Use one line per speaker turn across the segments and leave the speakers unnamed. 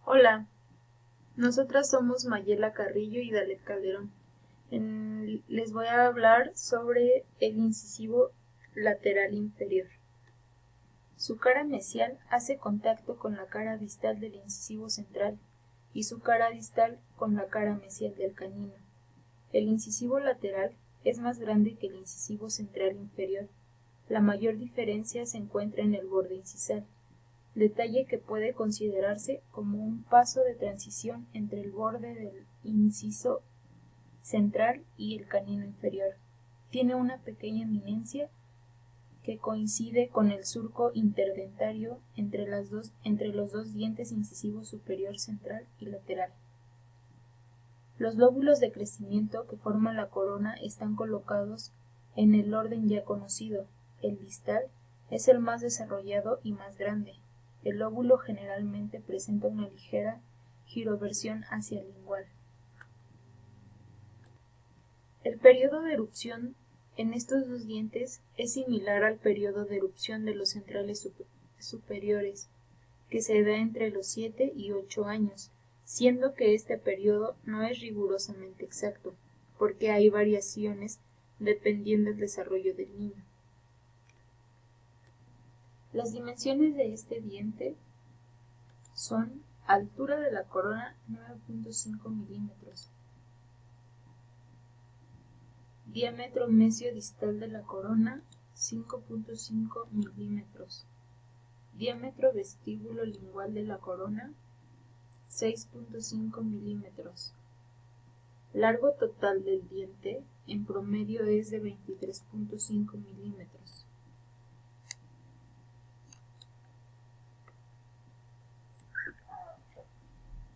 Hola, nosotras somos Mayela Carrillo y Dalet Calderón. Les voy a hablar sobre el incisivo lateral inferior. Su cara mesial hace contacto con la cara distal del incisivo central y su cara distal con la cara mesial del canino. El incisivo lateral es más grande que el incisivo central inferior. La mayor diferencia se encuentra en el borde incisal, detalle que puede considerarse como un paso de transición entre el borde del inciso central y el canino inferior. Tiene una pequeña eminencia que coincide con el surco interdentario entre los dos dientes incisivos superior, central y lateral. Los lóbulos de crecimiento que forman la corona están colocados en el orden ya conocido. El distal es el más desarrollado y más grande. El lóbulo generalmente presenta una ligera giroversión hacia el lingual. El periodo de erupción en estos dos dientes es similar al periodo de erupción de los centrales superiores, que se da entre los 7 y 8 años, siendo que este periodo no es rigurosamente exacto, porque hay variaciones dependiendo del desarrollo del niño. Las dimensiones de este diente son: altura de la corona 9.5 milímetros, diámetro mesio distal de la corona 5.5 milímetros, diámetro vestíbulo lingual de la corona 6.5 milímetros. Largo total del diente en promedio es de 23.5 milímetros.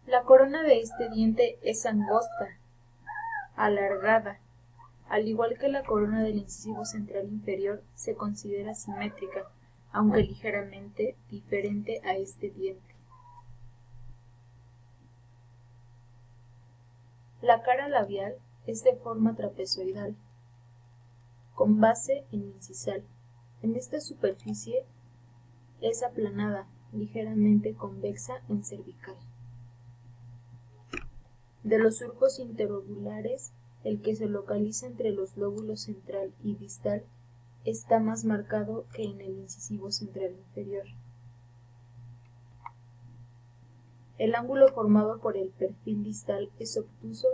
La corona de este diente es angosta, alargada. Al igual que la corona del incisivo central inferior, se considera simétrica, aunque ligeramente diferente a este diente. La cara labial es de forma trapezoidal, con base en incisal. En esta superficie es aplanada, ligeramente convexa en cervical. De los surcos interlobulares, el que se localiza entre los lóbulos central y distal está más marcado que en el incisivo central inferior. El ángulo formado por el perfil distal es obtuso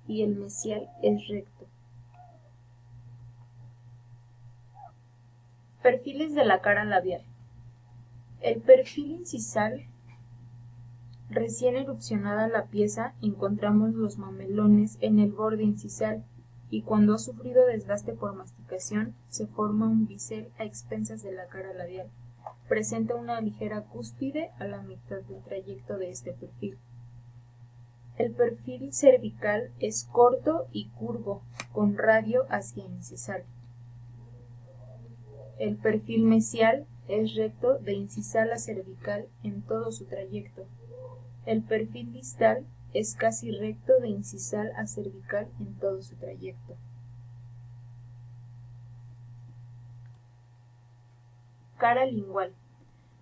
y el mesial es recto. Perfiles de la cara labial. El perfil incisal. Recién erupcionada la pieza, encontramos los mamelones en el borde incisal y cuando ha sufrido desgaste por masticación, se forma un bisel a expensas de la cara labial. Presenta una ligera cúspide a la mitad del trayecto de este perfil. El perfil cervical es corto y curvo, con radio hacia incisal. El perfil mesial es recto de incisal a cervical en todo su trayecto. El perfil distal es casi recto de incisal a cervical en todo su trayecto. Cara lingual.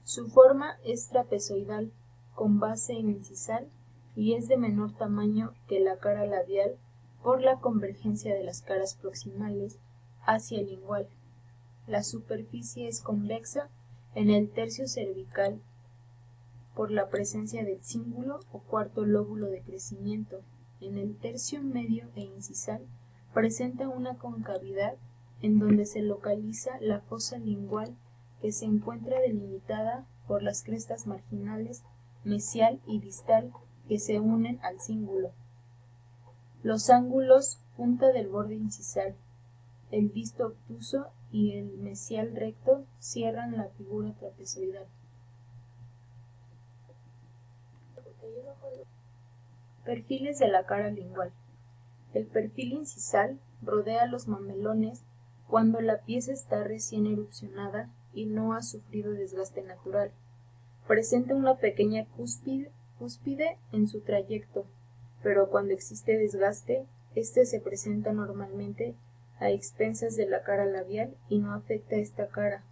Su forma es trapezoidal, con base en incisal, y es de menor tamaño que la cara labial por la convergencia de las caras proximales hacia el lingual. La superficie es convexa en el tercio cervical por la presencia del cíngulo o cuarto lóbulo de crecimiento. En el tercio medio e incisal presenta una concavidad en donde se localiza la fosa lingual que se encuentra delimitada por las crestas marginales mesial y distal que se unen al cíngulo. Los ángulos punta del borde incisal, el disto obtuso y el mesial recto cierran la figura trapezoidal. Perfiles de la cara lingual. El perfil incisal rodea los mamelones cuando la pieza está recién erupcionada y no ha sufrido desgaste natural. Presenta una pequeña cúspide en su trayecto, pero cuando existe desgaste, este se presenta normalmente a expensas de la cara labial y no afecta a esta cara.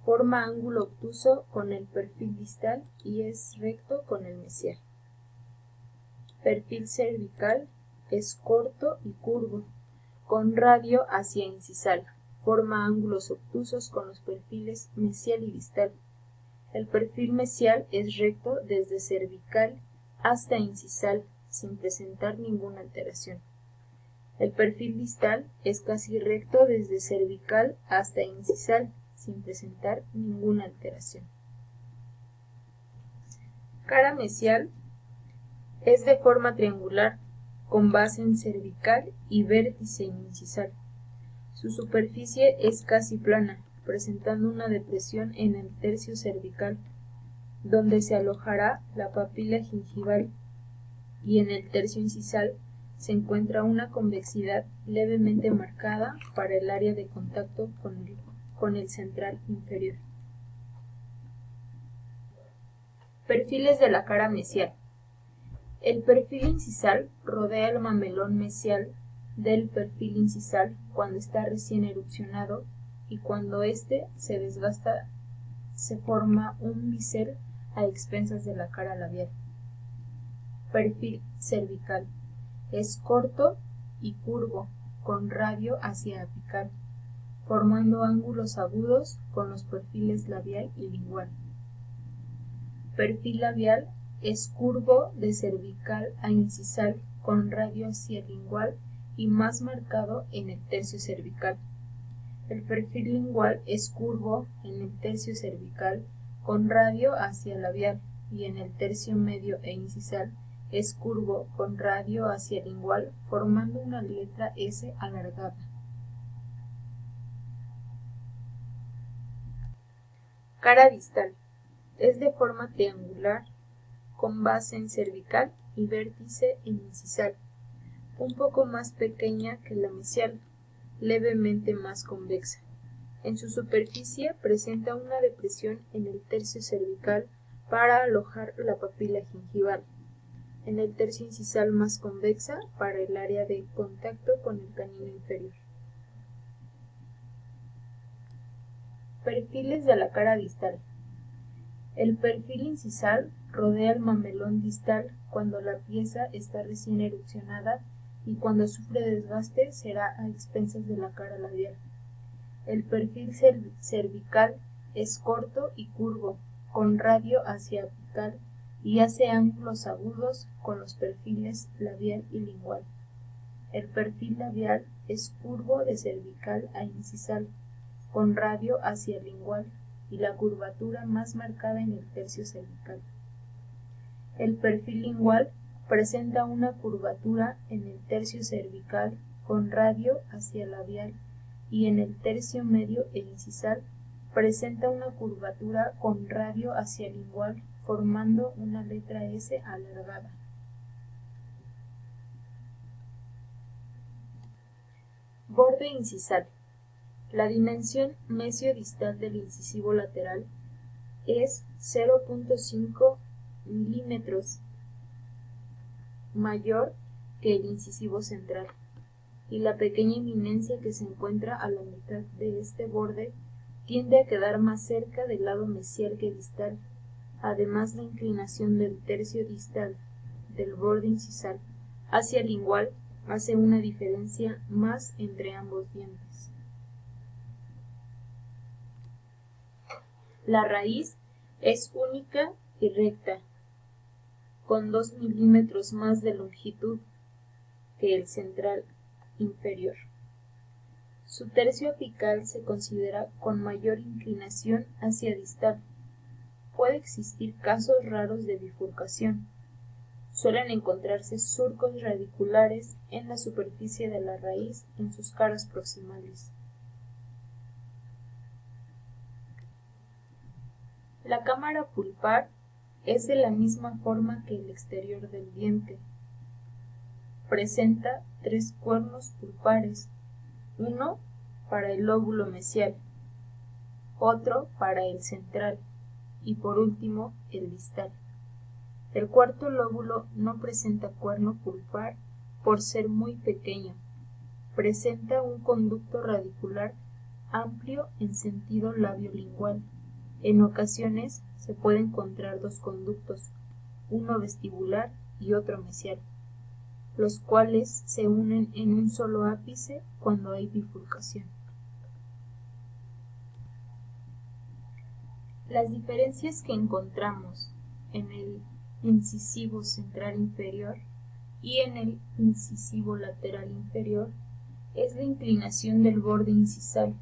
Forma ángulo obtuso con el perfil distal y es recto con el mesial. Perfil cervical es corto y curvo, con radio hacia incisal. Forma ángulos obtusos con los perfiles mesial y distal. El perfil mesial es recto desde cervical hasta incisal, sin presentar ninguna alteración. El perfil distal es casi recto desde cervical hasta incisal, sin presentar ninguna alteración. Cara mesial es de forma triangular, con base en cervical y vértice incisal. Su superficie es casi plana, presentando una depresión en el tercio cervical, donde se alojará la papila gingival, y en el tercio incisal se encuentra una convexidad levemente marcada para el área de contacto con el central inferior. Perfiles de la cara mesial. El perfil incisal rodea el mamelón mesial del perfil incisal cuando está recién erupcionado, y cuando éste se desgasta se forma un bisel a expensas de la cara labial. Perfil cervical. Es corto y curvo, con radio hacia apical, formando ángulos agudos con los perfiles labial y lingual. Perfil labial es curvo de cervical a incisal, con radio hacia lingual y más marcado en el tercio cervical. El perfil lingual es curvo en el tercio cervical, con radio hacia labial, y en el tercio medio e incisal es curvo con radio hacia lingual, formando una letra S alargada. Cara distal. Es de forma triangular, con base en cervical y vértice en incisal, un poco más pequeña que la mesial, levemente más convexa. En su superficie presenta una depresión en el tercio cervical para alojar la papila gingival, en el tercio incisal más convexa para el área de contacto con el canino inferior. Perfiles de la cara distal. El perfil incisal rodea el mamelón distal cuando la pieza está recién erupcionada, y cuando sufre desgaste será a expensas de la cara labial. El perfil cervical es corto y curvo, con radio hacia apical, y hace ángulos agudos con los perfiles labial y lingual. El perfil labial es curvo de cervical a incisal, con radio hacia lingual y la curvatura más marcada en el tercio cervical. El perfil lingual presenta una curvatura en el tercio cervical con radio hacia labial, y en el tercio medio e incisal presenta una curvatura con radio hacia lingual, formando una letra S alargada. Borde incisal. La dimensión mesiodistal del incisivo lateral es 0.5 milímetros mayor que el incisivo central, y la pequeña eminencia que se encuentra a la mitad de este borde tiende a quedar más cerca del lado mesial que distal. Además, la inclinación del tercio distal del borde incisal hacia lingual hace una diferencia más entre ambos dientes. La raíz es única y recta, con 2 milímetros más de longitud que el central inferior. Su tercio apical se considera con mayor inclinación hacia distal. Puede existir casos raros de bifurcación. Suelen encontrarse surcos radiculares en la superficie de la raíz en sus caras proximales. La cámara pulpar es de la misma forma que el exterior del diente. Presenta 3 cuernos pulpares, uno para el lóbulo mesial, otro para el central y por último el distal. El cuarto lóbulo no presenta cuerno pulpar por ser muy pequeño. Presenta un conducto radicular amplio en sentido labiolingual. En ocasiones se puede encontrar 2 conductos, uno vestibular y otro mesial, los cuales se unen en un solo ápice cuando hay bifurcación. Las diferencias que encontramos en el incisivo central inferior y en el incisivo lateral inferior es la inclinación del borde incisal.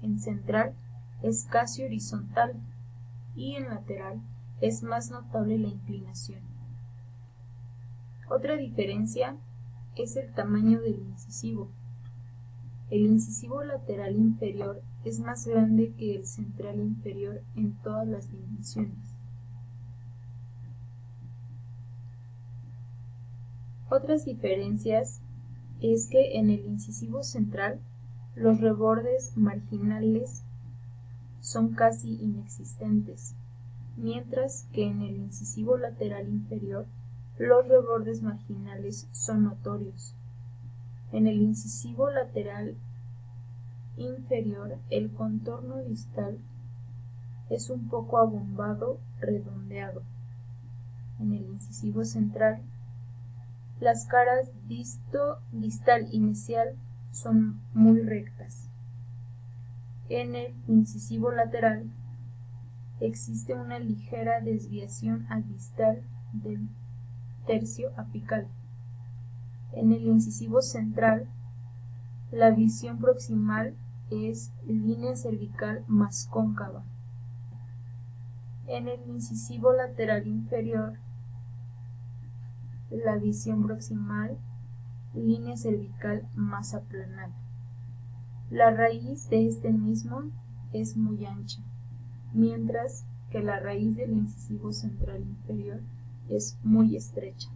En central es casi horizontal y en lateral es más notable la inclinación. Otra diferencia es el tamaño del incisivo. El incisivo lateral inferior es más grande que el central inferior en todas las dimensiones. Otras diferencias es que en el incisivo central los rebordes marginales son casi inexistentes, mientras que en el incisivo lateral inferior los rebordes marginales son notorios. En el incisivo lateral inferior el contorno distal es un poco abombado, redondeado. En el incisivo central las caras distal y mesial son muy rectas. En el incisivo lateral existe una ligera desviación al distal del tercio apical. En el incisivo central, la visión proximal es línea cervical más cóncava. En el incisivo lateral inferior, la visión proximal, línea cervical más aplanada. La raíz de este mismo es muy ancha, mientras que la raíz del incisivo central inferior es muy estrecha.